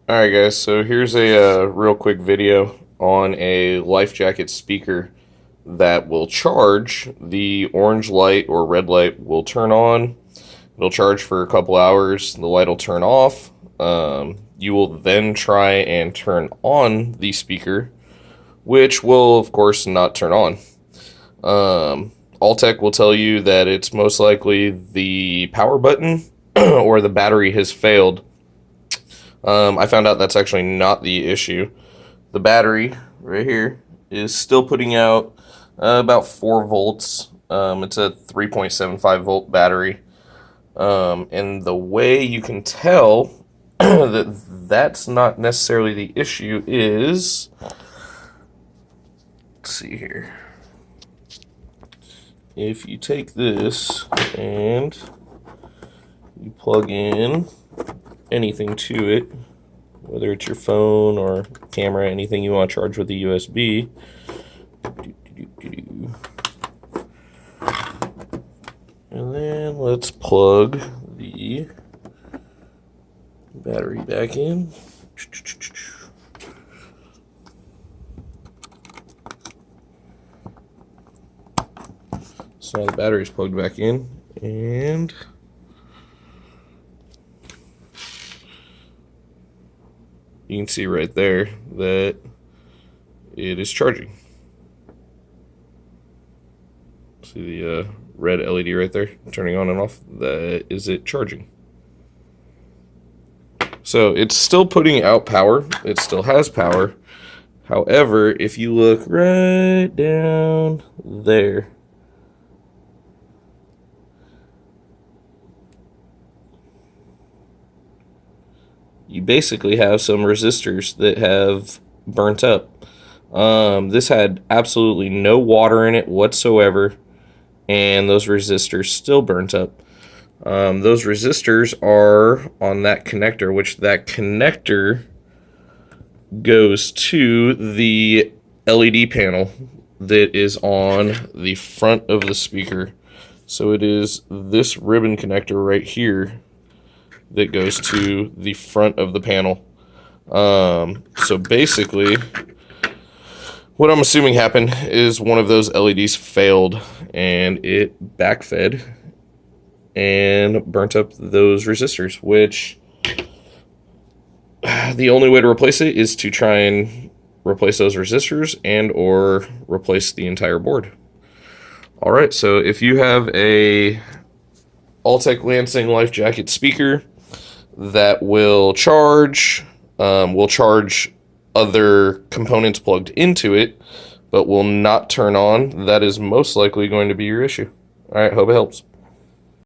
Alright guys, so here's a real quick video on a Life Jacket speaker that will charge. The orange light or red light will turn on. It'll charge for a couple hours. The light will turn off. You will then try and turn on the speaker, which will of course not turn on. Altec will tell you that it's most likely the power button or the battery has failed. I found out that's actually not the issue. The battery right here is still putting out about 4 volts. It's a 3.75 volt battery. And the way you can tell that that's not necessarily the issue is, let's see here. If you take this and you plug in anything to it, whether it's your phone or camera, anything you want to charge with a USB. And then let's plug the battery back in. So now the battery's plugged back in, and you can see right there that it is charging. See the red LED right there turning on and off? That is it charging. So it's still putting out power. It still has power. However, if you look right down there, you basically have some resistors that have burnt up. This had absolutely no water in it whatsoever, and those resistors still burnt up. Those resistors are on that connector, which that connector goes to the LED panel that is on the front of the speaker. So it is this ribbon connector right here that goes to the front of the panel. So basically, what I'm assuming happened is one of those LEDs failed and it backfed and burnt up those resistors, which the only way to replace it is to try and replace those resistors and or replace the entire board. Alright, so if you have a Altec Lansing Life Jacket speaker that will charge other components plugged into it, but will not turn on, that is most likely going to be your issue. Alright, hope it helps.